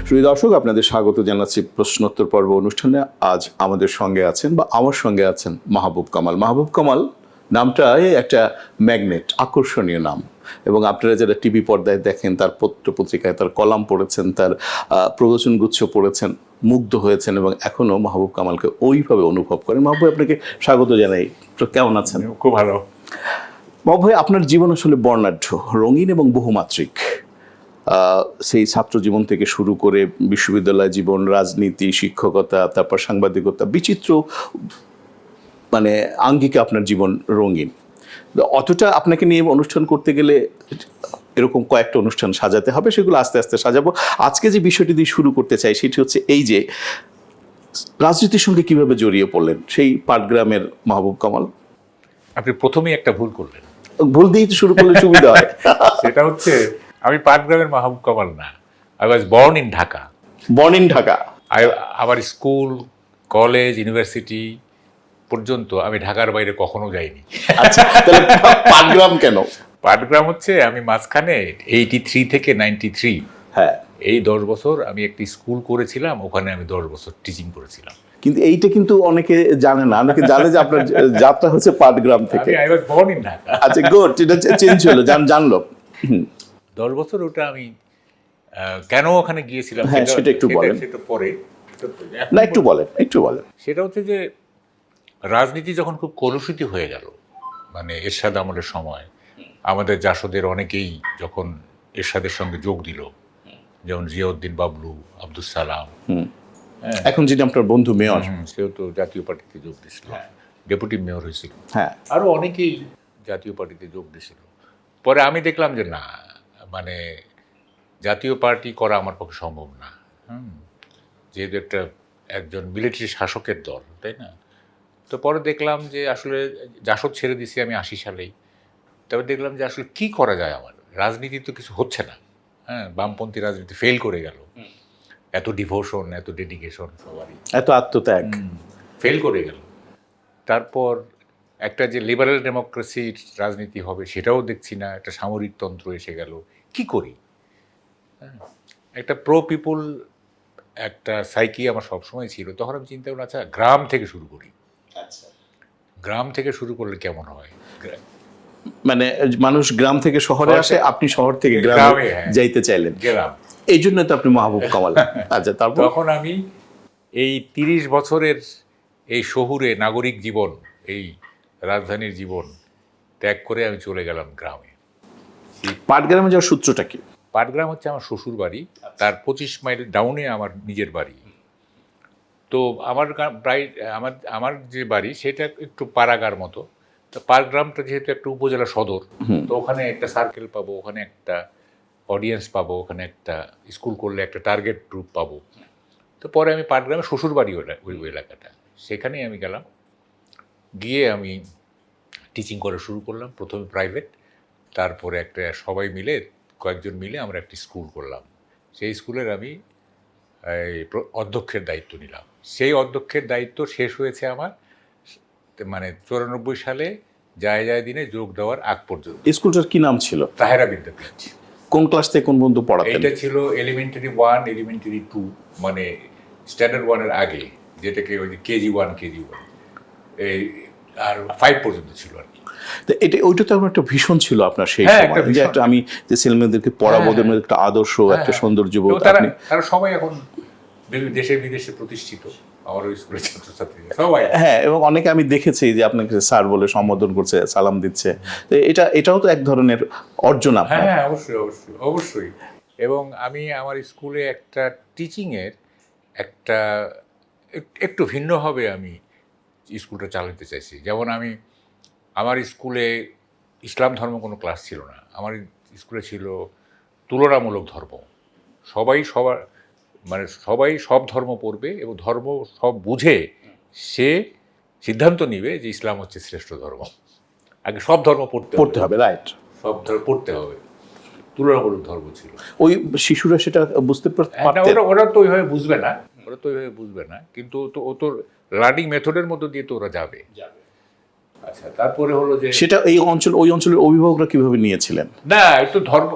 প্রিয় দর্শক, আপনাদের স্বাগত জানাচ্ছি প্রশ্নোত্তর পর্ব অনুষ্ঠানে। আজ আমাদের সঙ্গে আছেন বা আমার সঙ্গে আছেন মাহবুব কামাল। মাহবুব কামাল নামটা একটা ম্যাগনেট, আকর্ষণীয় নাম। এবং আপনারা যারা টিভি পর্দায় দেখেন, তার পত্র পত্রিকায় তার কলাম পড়েছেন, তার প্রবচনগুচ্ছ পড়েছেন, মুগ্ধ হয়েছেন এবং এখনও মাহবুব কামালকে ওইভাবে অনুভব করেন। মাহবুব, আপনাকে স্বাগত জানাই। তো কেমন আছেন? খুব ভালো। মাহবুব ভাই, আপনার জীবন আসলে বর্ণাঢ্য, রঙিন এবং বহুমাত্রিক। সেই ছাত্র জীবন থেকে শুরু করে বিশ্ববিদ্যালয় জীবন, রাজনীতি, শিক্ষকতা, তারপর সাংবাদিকতা, বিচিত্র মানে আঙ্গিকে আপনার জীবন রঙিন। অতটা আপনাকে নিয়ে অনুষ্ঠান করতে গেলে এরকম কয়েকটা অনুষ্ঠান সাজাতে হবে, সেগুলো আস্তে আস্তে সাজাবো। আজকে যে বিষয়টি দিয়ে শুরু করতে চাই সেটি হচ্ছে এই যে রাজনীতির সঙ্গে কিভাবে জড়িয়ে পড়লেন সেই পাটগ্রামের মাহবুব কামাল। আপনি প্রথমেই একটা ভুল করলেন। ভুল দিয়ে শুরু করলে সুবিধা হয়। সেটা হচ্ছে, আমি পাটগ্রামের মাহবুব কামাল না। I was born in Dhaka. Born in Dhaka. আমার স্কুল, কলেজ, ইউনিভার্সিটি পর্যন্ত আমি ঢাকার বাইরে কখনো যাইনি। আচ্ছা, তাহলে পাটগ্রাম কেন? পাটগ্রাম হচ্ছে, আমি মাঝখানে 83 থেকে 93, হ্যাঁ, এই 10 বছর আমি একটি স্কুল করেছিলাম। ওখানে আমি 10 বছর টিচিং করেছিলাম। কিন্তু এইটা কিন্তু অনেকে জানে না। অনেকে জানে যে আপনার যাত্রা হচ্ছে পাটগ্রাম থেকে। I was born in Dhaka. আচ্ছা, গুড, এটা চেঞ্জ হলো, জানলো। 10 বছর ওটা আমি কেন ওখানে গিয়েছিলাম সেটা একটু বলেন। সেটা পরে না, একটু বলেন। সেটা হচ্ছে যে, রাজনীতি যখন খুব কলুষিত হয়ে গেল, মানে এরশাদ আমলের সময়, আমাদের জাসদের অনেকেই যখন এরশাদের সঙ্গে যোগ দিল, যেমন জিয়াউদ্দিন বাবলু, আব্দুল সালাম, এখন যিনি আপনার বন্ধু মেয়র, সেও তো জাতীয় পার্টিতে যোগ দিয়েছিল, ডেপুটি মেয়র হয়েছিল, হ্যাঁ, আরও অনেকেই জাতীয় পার্টিতে যোগ দিয়েছিল। পরে আমি দেখলাম যে না, মানে জাতীয় পার্টি করা আমার পক্ষে সম্ভব না। যেহেতু একজন মিলিটারি শাসকের দল, তাই না? তো পরে দেখলাম যে আসলে জাসদ ছেড়ে দিছি আমি 80 সালেই। তবে দেখলাম যে আসলে কি করা যায়, আমার রাজনীতি তো কিছু হচ্ছে না। বামপন্থী রাজনীতি ফেল করে গেল। এত ডিভোশন, এত ডেডিকেশন, সবারই এত আত্মত্যাগ ফেল করে গেল। তারপর একটা যে লিবারেল ডেমোক্রেসির রাজনীতি হবে সেটাও দেখছি না, একটা সামরিকতন্ত্র এসে গেল। কি করি? একটা প্রো পিপুল একটা সাইকি আমার সবসময় ছিল। তখন আমি চিন্তা করলাম, আচ্ছা গ্রাম থেকে শুরু করি। গ্রাম থেকে শুরু করলে কেমন হয়? মানে মানুষ গ্রাম থেকে শহরে আসে, আপনি শহর থেকে গ্রামে যাইতে চাইলেন। গ্রাম, এই জন্য তো আপনি মাহবুব কামাল। আচ্ছা, তারপর তখন আমি এই 30 বছরের এই শহুরে নাগরিক জীবন, এই রাজধানীর জীবন ত্যাগ করে আমি চলে গেলাম গ্রামে। পাটগ্রামে যাওয়ার সূত্রটা কি? পাটগ্রাম হচ্ছে আমার শ্বশুর বাড়ি, তার 25 মাইল ডাউনে আমার নিজের বাড়ি। তো আমার প্রায় আমার যে বাড়ি সেটা একটু পাড়াগার মতো। তো পাটগ্রামটা যেহেতু একটা উপজেলা সদর, তো ওখানে একটা সার্কেল পাবো, ওখানে একটা অডিয়েন্স পাবো, ওখানে একটা স্কুল করলে একটা টার্গেট গ্রুপ পাবো। তো পরে আমি পাটগ্রামে শ্বশুর বাড়ি ওই এলাকাটা, সেখানেই আমি গেলাম। গিয়ে আমি টিচিং করা শুরু করলাম, প্রথমে প্রাইভেট, তারপরে একটা সবাই মিলে, কয়েকজন মিলে আমরা একটি স্কুল করলাম। সেই স্কুলের আমি অধ্যক্ষের দায়িত্ব নিলাম। সেই অধ্যক্ষের দায়িত্ব শেষ হয়েছে আমার মানে 94 সালে যায় দিনে যোগ দেওয়ার আগ পর্যন্ত। স্কুলটার কি নাম ছিল? তাহেরা বিদ্যাপীঠ। কোন ক্লাস থেকে কোন পর্যন্ত পড়াতেন? এটা ছিল এলিমেন্টারি 1, এলিমেন্টারি 2, মানে স্ট্যান্ডার্ড 1-এর আগে, যেটাকে ওই যে কেজি 1 এই আর 5 পর্যন্ত ছিল আর কি। এটা ওইটা তো একটা ভীষণ ছিল আপনার সেই সময়, যে একটা আমি যে ছেলেমেয়েদেরকে পড়াবো, ওদের মধ্যে একটা আদর্শ, একটা সৌন্দর্যবোধ। তারা সবাই এখন দেশে বিদেশে প্রতিষ্ঠিত, আমার ওই স্কুলের ছাত্রছাত্রী সবাই। হ্যাঁ, এবং অনেকে আমি দেখেছি যে আপনাকে স্যার বলে সম্বোধন করছে, সালাম দিচ্ছে। এটাও তো এক ধরনের অর্জন আপনার। হ্যাঁ, অবশ্যই। এবং আমি আমার স্কুলে একটা টিচিংয়ের একটা একটু ভিন্নভাবে আমি স্কুলটা চালাতে চাইছি। যেমন আমার স্কুলে ইসলাম ধর্ম কোনো ক্লাস ছিল না। আমার স্কুলে ছিল তুলনামূলক ধর্ম। সবাই সব ধর্ম পড়বে এবং ধর্ম সব বুঝে সে সিদ্ধান্ত নিবে যে ইসলাম হচ্ছে শ্রেষ্ঠ ধর্ম। আগে সব ধর্ম পড়তে হবে, রাইট, সব ধর্ম পড়তে হবে। তুলনামূলক ধর্ম ছিল। ওই শিশুরা সেটা বুঝতে পারতেন। ওরা তো ওইভাবে বুঝবে না, কিন্তু ও তো লার্নিং মেথডের মধ্য দিয়ে তো ওরা যাবে। আচ্ছা, তারপরে হলো যে সেটা ওই অঞ্চলের অভিভাবকরা কিভাবে নিয়েছিলেন? না, একটু ধর্ম,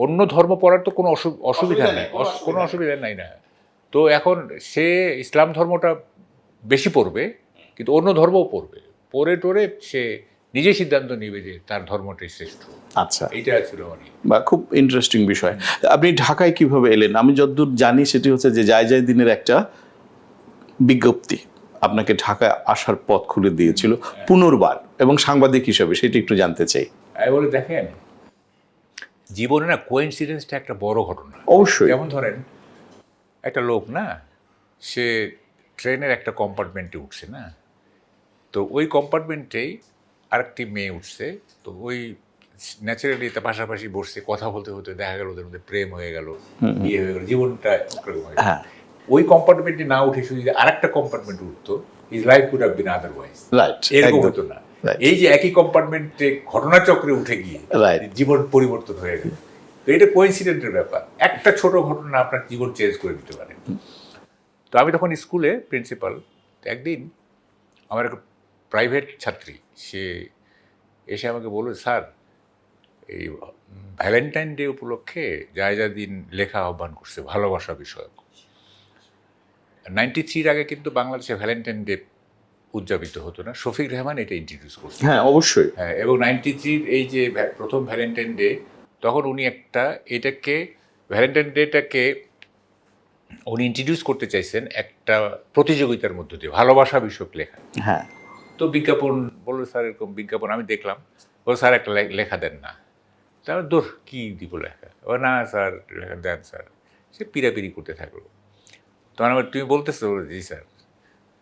অন্য ধর্ম পড়ার তো কোনো অসুবিধা নেই, কোনো অসুবিধা নাই না। তো এখন সে ইসলাম ধর্মটা বেশি পড়বে, কিন্তু অন্য ধর্মও পড়বে, পড়ে টোরে সে নিজে সিদ্ধান্ত নেবে যে তার ধর্মটাই শ্রেষ্ঠ। আচ্ছা, এইটা ছিল অনেক বা খুব ইন্টারেস্টিং বিষয়। আপনি ঢাকায় কিভাবে এলেন? আমি যতদূর জানি সেটি হচ্ছে যে যায় দিনের একটা বিজ্ঞপ্তি আপনাকে ঢাকায় আসার পথ খুলে দিয়েছিল পুনর্বার, এবং সাংবাদিক হিসেবে সেটি একটু জানতে চাই। আমি বলে দেখেন, জীবনে না কোইন্সিডেন্সটা একটা বড় ঘটনা। অবশ্যই। যেমন ধরেন একটা লোক না, সে ট্রেনের একটা কম্পার্টমেন্টে উঠছে না, তো ওই কম্পার্টমেন্টেই আরেকটি মেয়ে উঠছে, তো ওই ন্যাচারালি তার পাশাপাশি বসছে, কথা বলতে হতে দেখা গেল ওদের মধ্যে প্রেম হয়ে গেল, বিয়ে হয়ে গেল, জীবনটা একরকম হয়ে গেল। হ্যাঁ, ওই কম্পার্টমেন্টে না উঠে শুধু যদি আরেকটা কম্পার্টমেন্টে উঠতো, his life could have been otherwise. Right, এরকম হতো না। এই যে একই কম্পার্টমেন্টে ঘটনাচক্রে উঠে গিয়ে জীবন পরিবর্তন হয়ে গেল, তো এটা কোইন্সিডেন্টের ব্যাপার। একটা ছোট ঘটনা আপনার জীবন চেঞ্জ করে দিতে পারে। তো আমি তখন স্কুলে প্রিন্সিপাল, একদিন আমার একটা প্রাইভেট ছাত্রী, সে এসে আমাকে বলল, স্যার এই ভ্যালেন্টাইন ডে উপলক্ষে জায়জা দিন লেখা আহ্বান করছে ভালোবাসা বিষয়ক। 93 আগে কিন্তু বাংলাদেশে ভ্যালেন্টাইন ডে উদযাপিত হতো না, শফিক রেহমান এটা ইন্ট্রোডিউস করছে। হ্যাঁ, অবশ্যই। হ্যাঁ, এবং 93 এই যে প্রথম ভ্যালেন্টাইন ডে, তখন উনি এটাকে ভ্যালেন্টাইন ডেটাকে উনি ইন্ট্রোডিউস করতে চাইছেন একটা প্রতিযোগিতার মধ্য দিয়ে, ভালোবাসা বিষয়ক লেখা। হ্যাঁ, তো বিজ্ঞাপন বললো, স্যার এরকম বিজ্ঞাপন আমি দেখলাম, বলো স্যার একটা লেখা দেন না। তারপর দূর কী দিব লেখা, ও না স্যার লেখা দেন স্যার। সে পিড়াপিড়ি করতে থাকলো। তখন আমার, তুমি বলতেছো? জি স্যার।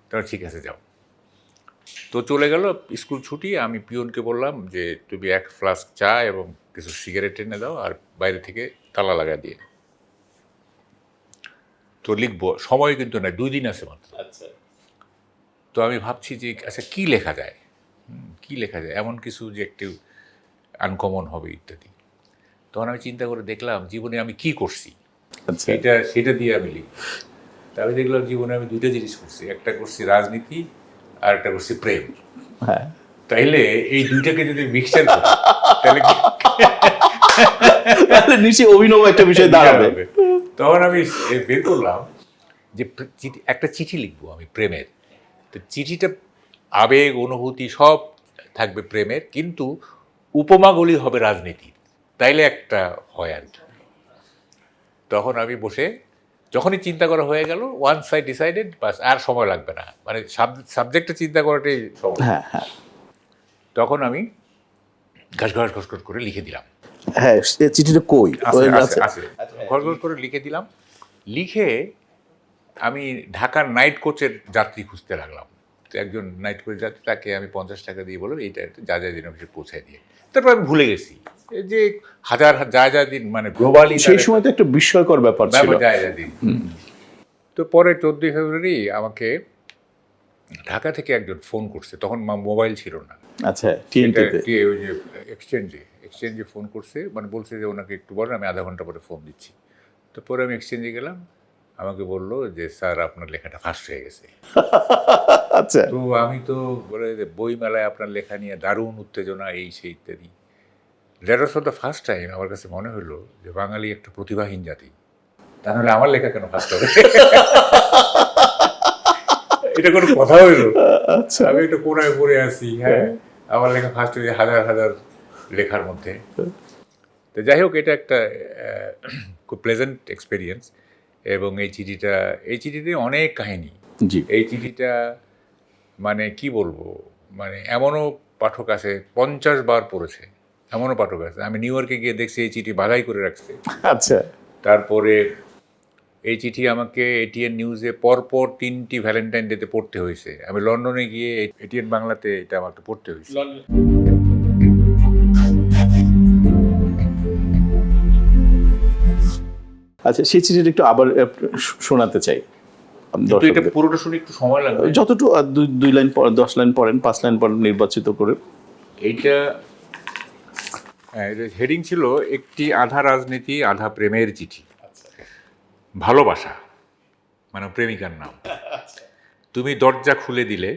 তারপর ঠিক আছে যাও। তো চলে গেল, স্কুল ছুটি। আমি পিয়নকে বললাম যে তুমি এক ফ্লাস্ক চা এবং কিছু সিগারেট এনে দাও, আর বাইরে থেকে তালা লাগা দিয়ে। তো লিখবো, সময় কিন্তু না, 2 দিন আছে মাত্র। আচ্ছা, তো আমি ভাবছি যে আচ্ছা কী লেখা যায়, কী লেখা যায়, এমন কিছু যে একটু আনকমন হবে ইত্যাদি। তখন আমি চিন্তা করে দেখলাম জীবনে আমি কি করছি, আচ্ছা, সেটা দিয়ে আমি লিখব। তা আমি দেখলাম জীবনে আমি 2টা জিনিস করছি, একটা করছি রাজনীতি আর একটা করছি প্রেম। হ্যাঁ, তাইলে এই দুইটাকে যদি মিক্সচার করি তাহলে তাহলে নিশ্চয়ই অভিনব একটা বিষয় দাঁড়াবে। তখন আমি বের করলাম যে একটা চিঠি লিখবো আমি প্রেমের। তো চিঠিটা আবেগ অনুভূতি সব থাকবে প্রেমের, কিন্তু উপমাগুলি হবে রাজনীতির, তাইলে একটা হয় আর কি। তখন আমি বসে, যখনই চিন্তা করা হয়ে গেল, ওয়ান্স আই ডিসাইডেড, বাস আর সময় লাগবে না, মানে সাবজেক্টটা চিন্তা করাটাই সময়। হ্যাঁ, হ্যাঁ, তখন আমি ঘাস করে লিখে দিলাম। হ্যাঁ, চিঠিটা কই? আছে ঘস করে লিখে দিলাম। লিখে আমি ঢাকার নাইট কোচের যাত্রী খুঁজতে লাগলাম। তো একজন নাইট কোচের যাত্রী, তাকে আমি 50 টাকা দিয়ে বললাম এইটা যা দিন অফিসে পৌঁছায় দিয়ে। তারপর আমি ভুলে গেছি এই যে যা দিন, মানে গ্লোবালি সেই সময় তো একটা বিস্ময়কর ব্যাপার ছিল। যা দিন। তো পরে 14 ফেব্রুয়ারি আমাকে ঢাকা থেকে একজন ফোন করছে, তখন মোবাইল ছিল না। আচ্ছা, টিএনটিতে ওই যে এক্সচেঞ্জে ফোন করছে, মানে বলছে যে ওনাকে একটু বলেন, আমি আধা ঘন্টা পরে ফোন দিচ্ছি। তো পরে আমি এক্সচেঞ্জে গেলাম, আমাকে বললো যে স্যার আপনার লেখাটা ফার্স্ট হয়ে গেছে। আচ্ছা, তো আমি তো বলে বই মেলায় আপনার লেখা নিয়ে দারুণ উত্তেজনা, এই সেই ইত্যাদি। That was for the first time আমার কাছে মনে হলো যে বাঙালি একটা প্রতিভাহীন জাতি, তাহলে আমার লেখা কেন ফার্স্ট হবে? এটা কোনো কথা হইলো? আচ্ছা, আমি একটা কোনায় পড়ে আছি, হ্যাঁ, আমার লেখা ফার্স্ট হয়ে হাজার হাজার লেখার মধ্যে। তো যাই হোক, এটা একটা খুব প্লেজেন্ট এক্সপিরিয়েন্স। এবং এই চিঠিতে অনেক কাহিনী। জি, এই চিঠিটা মানে কি বলবো, মানে এমনও পাঠক আছে 50 বার পড়েছে, এমনও পাঠক আছে। আমি নিউ ইয়র্কে গিয়ে দেখছি এই চিঠি বাধাই করে রাখছে। আচ্ছা, তারপরে এই চিঠি আমাকে এটিএন নিউজে পরপর 3টি ভ্যালেন্টাইন ডেতে পড়তে হয়েছে। আমি লন্ডনে গিয়ে এটিএন বাংলাতে এটা আমাকে পড়তে হয়েছে। আচ্ছা, সেই চিঠিটা একটু আবার শোনাতে চাই। কিন্তু এটা পুরোটা শুনে একটু সময় লাগবে। যতটুকু 2 লাইন, 10 লাইন পড়েন, 5 লাইন পড়েন, নির্বাচিত করে। এইটা হেডিং ছিল একটি আধা রাজনীতি আধা প্রেমের চিঠি। ভালোবাসা মানে প্রেমিকার নাম। তুমি দরজা খুলে দিলে,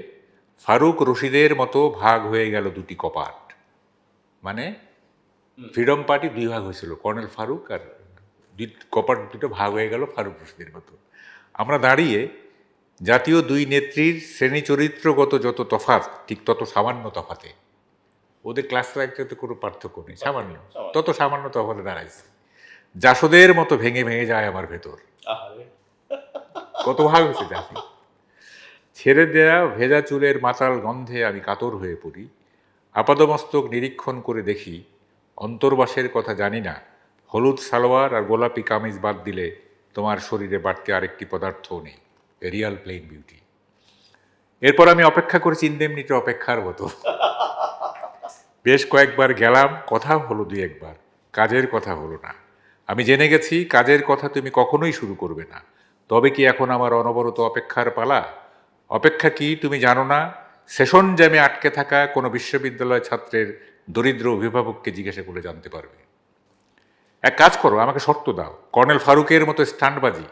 ফারুক রশিদের মতো ভাগ হয়ে গেল 2টি কপাট। মানে ফ্রিডম পার্টি দুই ভাগ হয়েছিল, কর্নেল ফারুক আর কপাট দুটো ভাগ হয়ে গেল ফারুক রশিদের মতো। আমরা দাঁড়িয়ে জাতীয় দুই নেত্রীর শ্রেণী চরিত্রগত যত তফাৎ, ঠিক তত সামান্য তফাতে, ওদের ক্লাস রাখতে কোনো পার্থক্য নেই, সামান্য তত সামান্য তফাতে দাঁড়াইছে। জাসদের মতো ভেঙে ভেঙে যায় আমার ভেতর। কত ভাগ হয়েছে জাতি। ছেড়ে দেয়া ভেজা চুলের মাতাল গন্ধে আমি কাতর হয়ে পড়ি। আপাদমস্তক নিরীক্ষণ করে দেখি, অন্তর্বাসের কথা জানি না, হলুদ সালোয়ার আর গোলাপি কামিজ বাদ দিলে তোমার শরীরে বাড়তে আরেকটি পদার্থও নেই, এ রিয়াল প্লেইন বিউটি। এরপর আমি অপেক্ষা করেছি ইন্দেমনিতে অপেক্ষার মতো। বেশ কয়েকবার গেলাম, কথা হলো দুই একবার, কাজের কথা হলো না। আমি জেনে গেছি কাজের কথা তুমি কখনোই শুরু করবে না। তবে কি এখন আমার অনবরত অপেক্ষার পালা? অপেক্ষা কি তুমি জানো না? সেশন জ্যামে আটকে থাকা কোনো বিশ্ববিদ্যালয় ছাত্রের দরিদ্র অভিভাবককে জিজ্ঞাসা করে জানতে পারবে। এক কাজ করো, আমাকে শর্ত দাও, কর্নেল ফারুকের মতো স্টান্টবাজি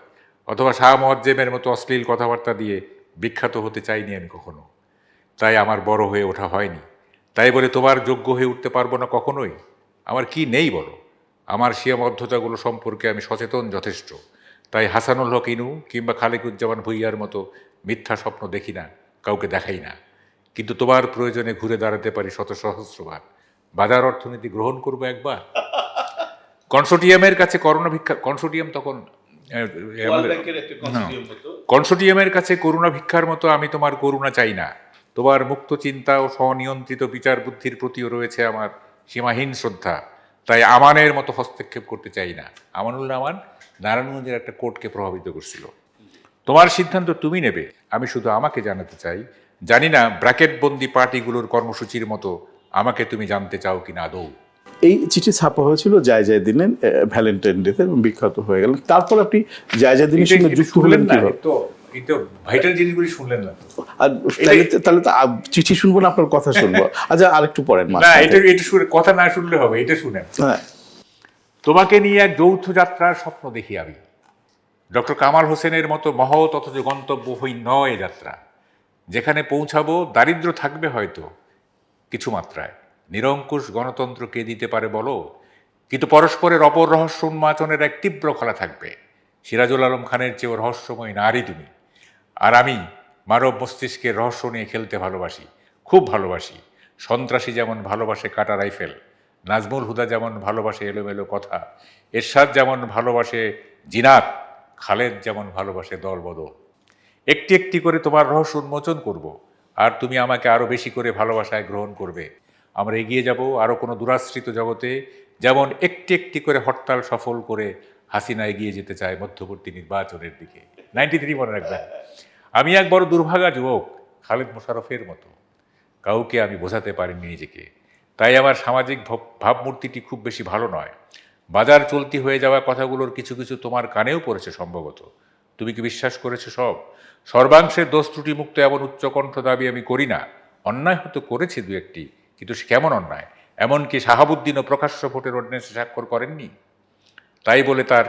অথবা শাহ মোয়াজ্জেমের মতো অশ্লীল কথাবার্তা দিয়ে বিখ্যাত হতে চাইনি আমি কখনো। তাই আমার বড় হয়ে ওঠা হয়নি। তাই বলে তোমার যোগ্য হয়ে উঠতে পারবো না কখনোই। আমার কি নেই বলো? আমার সীমাবদ্ধতাগুলো সম্পর্কে আমি সচেতন যথেষ্ট। তাই হাসানুল হক ইনু কিংবা খালেকুজ্জামান ভুইয়ার মতো মিথ্যা স্বপ্ন দেখি না, কাউকে দেখাই না। কিন্তু তোমার প্রয়োজনে ঘুরে দাঁড়াতে পারি শত সহস্রবার। বাজার অর্থনীতি গ্রহণ করবো একবার। কনসোর্টিয়ামের কাছে করোনা ভিক্ষা, কনসোর্টিয়াম তখন কনসোর্টিয়ামের কাছে করুণা ভিক্ষার মতো আমি তোমার করুণা চাই না। তোমার মুক্ত চিন্তা ও স্বনিয়ন্ত্রিত বিচার বুদ্ধির প্রতিও রয়েছে আমার সীমাহীন শ্রদ্ধা। তাই আমানের মতো হস্তক্ষেপ করতে চাই না। আমানুল আমান নারায়ণগঞ্জের একটা কোর্টকে প্রভাবিত করছিল। তোমার সিদ্ধান্ত তুমি নেবে, আমি শুধু আমাকে জানাতে চাই। জানি না ব্র্যাকেটবন্দি পার্টিগুলোর কর্মসূচির মতো আমাকে তুমি জানতে চাও কিনা আদৌ। এই চিঠি ছাপা হয়েছিল যায় যায় দিনের ভ্যালেন্টাইন ডেতে, বিখ্যাত হয়ে গেলেন। তারপর আপনি যায় যায় দিনের সঙ্গে যুক্ত হলেন কিভাবে? কিন্তু ভাইটাল জিনিসগুলি শুনলেন না। আর তাহলে তো চিঠি শুনবো না, আপনার কথা শুনবো। আচ্ছা, আরেকটু পড়েন। না, এটা শুনে কথা না শুনলে হবে, এটা শুনেন। হ্যাঁ। তোমাকে নিয়ে এক যৌথ যাত্রার স্বপ্ন দেখি আমি। ডক্টর কামাল হোসেনের মতো মহৎ অথচ গন্তব্যহীন নয় এ যাত্রা। যেখানে পৌঁছাবো দারিদ্র্য থাকবে হয়তো কিছু মাত্রায়, নিরঙ্কুশ গণতন্ত্র কে দিতে পারে বলো? কিন্তু পরস্পরের অপর রহস্য উন্মাচনের এক তীব্র খেলা থাকবে। সিরাজুল আলম খানের চেয়েও রহস্যময় নারী তুমি, আর আমি মানব মস্তিষ্কের রহস্য নিয়ে খেলতে ভালোবাসি, খুব ভালোবাসি। সন্ত্রাসী যেমন ভালোবাসে কাটা রাইফেল, নাজমুল হুদা যেমন ভালোবাসে এলোমেলো কথা, এরশাদ যেমন ভালোবাসে জিনাত, খালেদ যেমন ভালোবাসে দলবদল। একটি একটি করে তোমার রহস্য উন্মোচন করব, আর তুমি আমাকে আরও বেশি করে ভালোবাসায় গ্রহণ করবে। আমরা এগিয়ে যাব আরও কোনো দুরাশ্রিত জগতে, যেমন একটি একটি করে হরতাল সফল করে হাসিনা এগিয়ে যেতে চায় মধ্যবর্তী নির্বাচনের দিকে। 93 মনে রাখবেন। আমি এক বড় দুর্ভাগা যুবক, খালেদ মোশাররফের মতো। কাউকে আমি বোঝাতে পারিনি নিজেকে। তাই আমার সামাজিক ভাবমূর্তিটি খুব বেশি ভালো নয়। বাজার চলতি হয়ে যাওয়া কথাগুলোর কিছু কিছু তোমার কানেও পড়েছে সম্ভবত। তুমি কি বিশ্বাস করেছো সব? সর্বাংশের দোষ ত্রুটি মুক্ত এমন উচ্চকণ্ঠ দাবি আমি করি না। অন্যায় হয়তো করেছি দু একটি, কিন্তু সে কেমন অন্যায়? এমনকি শাহাবুদ্দিনও প্রকাশ্য ভোটের অর্ডিন্যান্সে স্বাক্ষর করেননি। তাই বলে তার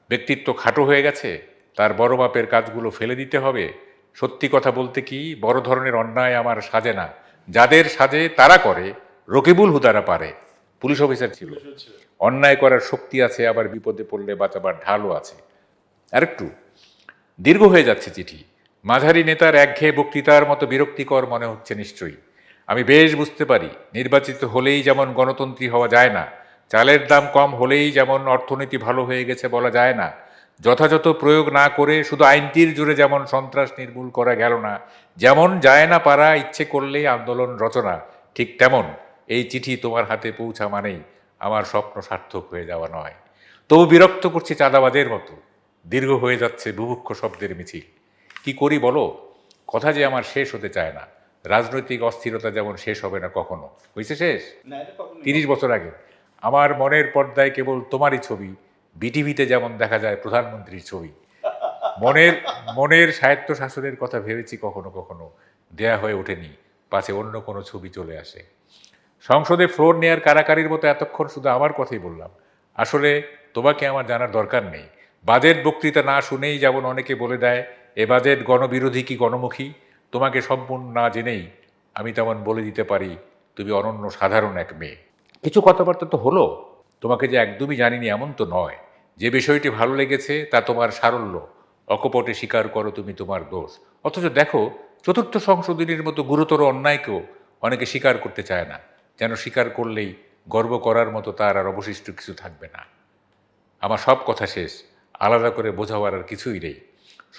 ব্যক্তিত্ব খাটো হয়ে গেছে? তার বড় বাপের কাজগুলো ফেলে দিতে হবে? সত্যি কথা বলতে কি, বড় ধরনের অন্যায় আমার সাজে না। যাদের সাজে তারা করে। রকিবুল হুদারা পারে, পুলিশ অফিসার ছিল। অন্যায় করার শক্তি আছে, আবার বিপদে পড়লে বাঁচাবার ঢালও আছে। আরেকটু দীর্ঘ হয়ে যাচ্ছে চিঠি। মাঝারি নেতার একঘেয়ে বক্তৃতার মতো বিরক্তিকর মনে হচ্ছে নিশ্চয়ই। আমি বেশ বুঝতে পারি, নির্বাচিত হলেই যেমন গণতন্ত্রী হওয়া যায় না, চালের দাম কম হলেই যেমন অর্থনীতি ভালো হয়ে গেছে বলা যায় না, যথাযথ প্রয়োগ না করে শুধু আইনটির জোরে যেমন সন্ত্রাস নির্মূল করা গেল না, যেমন যায় না পারা ইচ্ছে করলেই আন্দোলন রচনা, ঠিক তেমন এই চিঠি তোমার হাতে পৌঁছা মানেই আমার স্বপ্ন সার্থক হয়ে যাওয়া নয়। তবু বিরক্ত করছি চাঁদাবাজের মতো। দীর্ঘ হয়ে যাচ্ছে বুভুক্ষ শব্দের মিছিল। কি করি বলো? কথা যে আমার শেষ হতে চায় না। রাজনৈতিক অস্থিরতা যেমন শেষ হবে না কখনো। হয়েছে শেষ 30 বছর আগে। আমার মনের পর্দায় কেবল তোমারই ছবি, বিটিভিতে যেমন দেখা যায় প্রধানমন্ত্রীর ছবি। মনের সাহিত্য শাসনের কথা ভেবেছি কখনো কখনো, দেয়া হয়ে ওঠেনি, পাছে অন্য কোনো ছবি চলে আসে। সংসদে ফ্লোর নেয়ার কারাকারির মতো এতক্ষণ শুধু আমার কথাই বললাম। আসলে তোমাকে আমার জানার দরকার নেই। বাজেট বক্তৃতা না শুনেই যেমন অনেকে বলে দেয় এ বাজেট গণবিরোধী কি গণমুখী, তোমাকে সম্পূর্ণ না জেনেই আমি তেমন বলে দিতে পারি তুমি অনন্য সাধারণ এক মেয়ে। কিছু কথাবার্তা তো হলো, তোমাকে যে একদমই জানিনি এমন তো নয়, যে বিষয়টি ভালো লেগেছে তা তোমার সারল্য, অকপটে স্বীকার করো তুমি তোমার দোষ। অথচ দেখো, চতুর্থ সংশোধনীর মতো গুরুতর অন্যায়কেও অনেকে স্বীকার করতে চায় না, যেন স্বীকার করলেই গর্ব করার মতো তার আর অবশিষ্ট কিছু থাকবে না। আমার সব কথা শেষ, আলাদা করে বোঝাবার আর কিছুই নেই।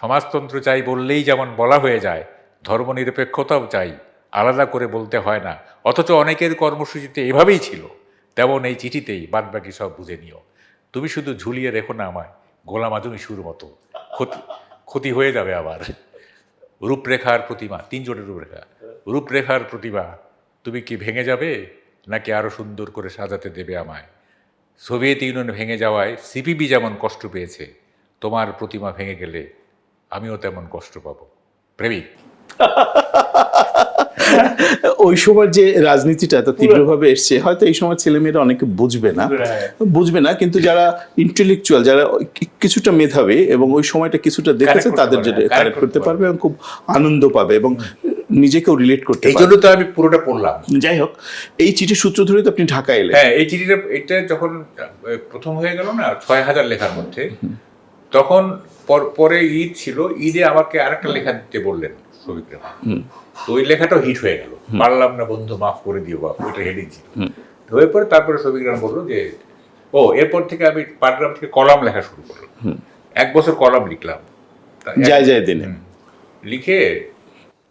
সমাজতন্ত্র চাই বললেই যেমন বলা হয়ে যায়, ধর্মনিরপেক্ষতাও চাই, আলাদা করে বলতে হয় না। অথচ অনেকের কর্মসূচিতে এভাবেই ছিল, তেমন এই চিঠিতেই বাদবাকি সব বুঝে নিও। তুমি শুধু ঝুলিয়ে রেখো না আমায় গোলাম আজমি সুর মতো, ক্ষতি ক্ষতি হয়ে যাবে আবার। রূপরেখার প্রতিমা, 3 জনের রূপরেখা। রূপরেখার প্রতিমা তুমি কি ভেঙে যাবে, নাকি আরও সুন্দর করে সাজাতে দেবে আমায়? সোভিয়েত ইউনিয়ন ভেঙে যাওয়ায় সিপিবি যেমন কষ্ট পেয়েছে, তোমার প্রতিমা ভেঙে গেলে আমিও তেমন কষ্ট পাবো। প্রেমিক। ওই সময় যে রাজনীতিটা এত তীব্রভাবে এসছে, হয়তো এই সময় ছেলেমেয়েরা অনেকে বুঝবে না, কিন্তু যারা ইন্টেলেকচুয়াল, যারা কিছুটা মেধাবী এবং ওই সময়টা কিছুটা দেখেছে, তাদের যেটা কারেক্ট করতে পারবে এবং খুব আনন্দ পাবে এবং নিজেকেও রিলেট করতে এই জন্য তো আমি পুরোটা পড়লাম। যাই হোক, এই চিঠির সূত্র ধরে তো আপনি ঢাকা এলেন। হ্যাঁ, এই চিঠিটা এটা যখন প্রথম হয়ে গেল না 6000 লেখার মধ্যে, তখন পরে ঈদ ছিল, ঈদে আমাকে আরেকটা লেখা দিতে বললেন শফিক রেহমান। তো ওই লেখাটাও হিট হয়ে গেল, পারলাম না বন্ধু মাফ করে দিও বাপ, ওইটা হেডিং ছিল। হয়ে পরে তারপরে শফিক রেহমান বললো যে এরপর থেকে আমি পাটগ্রাম থেকে কলাম লেখা শুরু করলাম। 1 বছর কলাম লিখলাম। যায় দিনে লিখে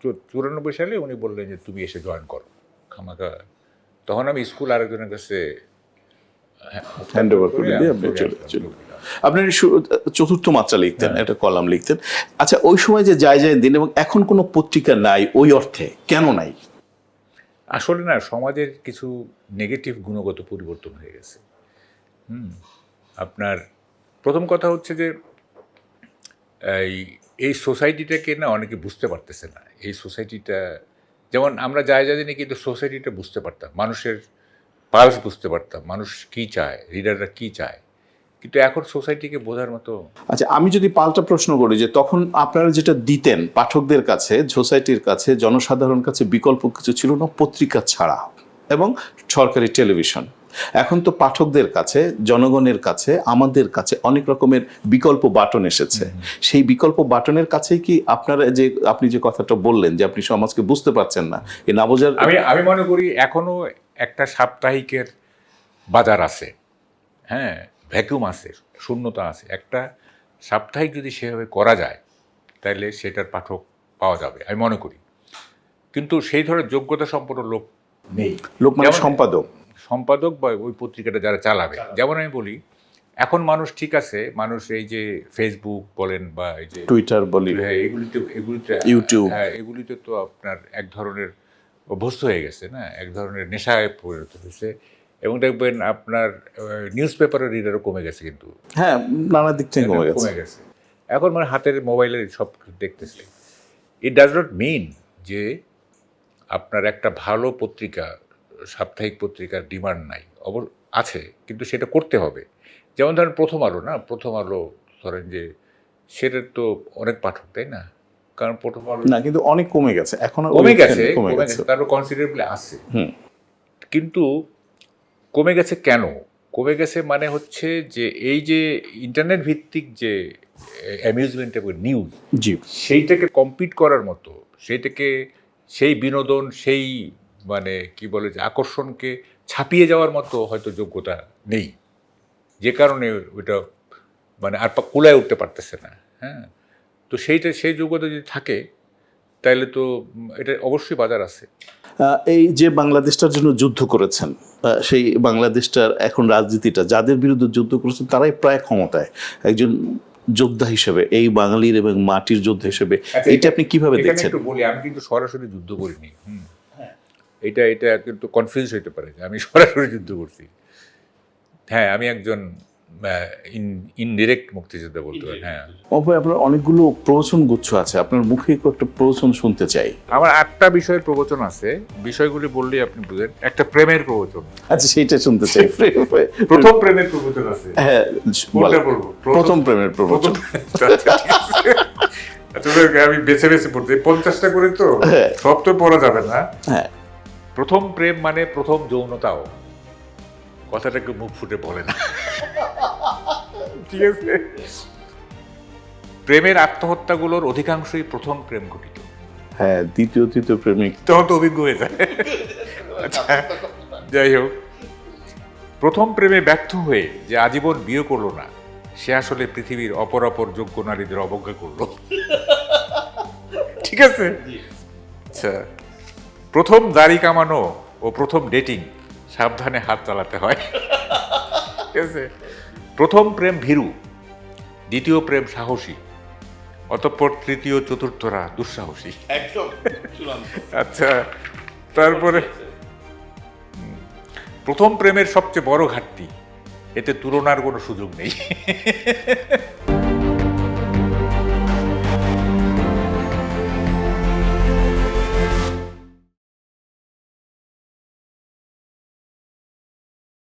94 সালে উনি বললেন যে তুমি এসে জয়েন করো খামাকা। তখন আমি স্কুল আরেকজনের কাছে হ্যান্ড ওভার করে দিয়ে আপনি চলে আপনার চতুর্থ মাত্রা লিখতেন, একটা কলাম লিখতেন। আচ্ছা, ওই সময় যে যায় দিন এবং এখন কোনো পত্রিকা নাই, ওই অর্থে কেন নাই? আসলে না, সমাজের কিছু নেগেটিভ গুণগত পরিবর্তন হয়ে গেছে। আপনার প্রথম কথা হচ্ছে যে এই সোসাইটিটাকে না অনেকে বুঝতে পারতেছে না। এই সোসাইটিটা যেমন আমরা যায় দিনে কিন্তু সোসাইটিটা বুঝতে পারতাম, মানুষের পালস বুঝতে পারতাম, মানুষ কী চায়, রিডাররা কী চায়, কিন্তু এখন সোসাইটিকে বোঝার মতো। আচ্ছা, আমি যদি পাল্টা প্রশ্ন করি যে তখন আপনারা যেটা দিতেন পাঠকদের কাছে, সোসাইটির কাছে, জনসাধারণ কাছে বিকল্প কিছু ছিল না পত্রিকা ছাড়া এবং সরকারি টেলিভিশন। এখন তো পাঠকদের কাছে, জনগণের কাছে, আমাদের কাছে অনেক রকমের বিকল্প বাটন এসেছে। সেই বিকল্প বাটনের কাছেই কি আপনারা যে আপনি যে কথাটা বললেন যে আপনি সমাজকে বুঝতে পারছেন না, এই না বোঝার, আমি মনে করি এখনো একটা সাপ্তাহিকের বাজার আছে, হ্যাঁ, ভ্যাকুয়াম আছে, শূন্যতা আছে। একটা সাপ্তাহিক যদি সেভাবে করা যায় তাহলে সেটার পাঠক পাওয়া যাবে আমি মনে করি। কিন্তু সেই ধরনের যোগ্যতা সম্পন্ন লোক নেই। লোক মানে সম্পাদক বা ওই পত্রিকাটা যারা চালাবে। যেমন আমি বলি, এখন মানুষ ঠিক আছে, মানুষ এই যে ফেসবুক বলেন বা এই যে টুইটার বলি, এগুলিতে ইউটিউব, এগুলিতে তো আপনার এক ধরনের অভ্যস্ত হয়ে গেছে না, এক ধরনের নেশায় পরিণত হয়েছে। এবং দেখবেন আপনার নিউজ পেপারের রিডারও কমে গেছে, কিন্তু হ্যাঁ, নানা দিক থেকে কমে গেছে। এখন মানে হাতের মোবাইলের সব দেখতেছে। ইট ডাজ নট মিন যে আপনার একটা ভালো পত্রিকা, সাপ্তাহিক পত্রিকার ডিমান্ড নাই, আছে, কিন্তু সেটা করতে হবে। যেমন ধরেন প্রথম আলো ধরেন যে সেটার তো অনেক পাঠক, তাই না? কারণ প্রথম আলো না, কিন্তু অনেক কমে গেছে, এখন কমে গেছে, তারপর কনসিডারেবলি আছে। কিন্তু কমে গেছে কেন? কমে গেছে মানে হচ্ছে যে এই যে ইন্টারনেট ভিত্তিক যে অ্যামিউজমেন্ট এবং নিউজ, সেইটাকে কম্পিট করার মতো, সেই বিনোদন, সেই মানে কি বলে যে আকর্ষণকে ছাপিয়ে যাওয়ার মতো হয়তো যোগ্যতা নেই, যে কারণে ওইটা মানে আর কুলায় উঠতে পারতেছে না। হ্যাঁ, তো সেই যোগ্যতা যদি থাকে তাহলে তো এটা অবশ্যই বাজার আছে। এই যে বাংলাদেশটার জন্য যুদ্ধ করেছেন, সেই বাংলাদেশটার এখন রাজনীতিটা যাদের বিরুদ্ধে যুদ্ধ করেছেন তারাই প্রায় ক্ষমতায়। একজন যোদ্ধা হিসেবে, এই বাঙালির এবং মাটির যোদ্ধা হিসেবে এটা আপনি কিভাবে দেখছেন? একটু বলি, আমি কিন্তু সরাসরি যুদ্ধ করিনি। এটা কিন্তু কনফিউজ হইতে পারে যে আমি সরাসরি যুদ্ধ করছি। হ্যাঁ, আমি একজন ইনডিরেক্ট মুক্তিযোদ্ধা বলতে পারেন। হ্যাঁ, আপনার অনেকগুলো প্রবচন গুচ্ছ আছে, আপনার মুখে একটা প্রবচন শুনতে চাই। আমার 8টা বিষয়ের প্রবচন আছে, বিষয়গুলি বললেই আপনি বুঝেন। একটা প্রেমের প্রবচন। আচ্ছা, সেইটা শুনতে চাই। প্রথম প্রেমের প্রবচন আছে। হ্যাঁ, বলবো প্রথম প্রেমের প্রবচন। আমি বেছে পড়তে 50টা করে, তো সব তো পড়া যাবে না। হ্যাঁ, প্রথম প্রেম মানে প্রথম যৌনতাও। কথাটাকে মুখ ফুটে বলে না। ঠিক আছে, প্রেমের আত্মহত্যাগুলোর অধিকাংশই প্রথম প্রেম ঘটিত। হ্যাঁ, দ্বিতীয় তৃতীয় প্রেমিক তখন তো অভিজ্ঞ হয়ে যায়। আচ্ছা, যাই হোক, প্রথম প্রেমে ব্যর্থ হয়ে যে আজীবন বিয়ে করলো না, সে আসলে পৃথিবীর অপর যোগ্য নারীদের অবজ্ঞা করলো। ঠিক আছে। আচ্ছা, প্রথম দাড়ি কামানো ও প্রথম ডেটিং সাবধানে হাত চালাতে হয়। ঠিক আছে। প্রথম প্রেম ভীরু, দ্বিতীয় প্রেম সাহসী, অতঃপর তৃতীয় চতুর্থরা দুঃসাহসী। একদম। আচ্ছা, তারপরে প্রথম প্রেমের সবচেয়ে বড় ঘাটতি, এতে তুলনার কোনো সুযোগ নেই।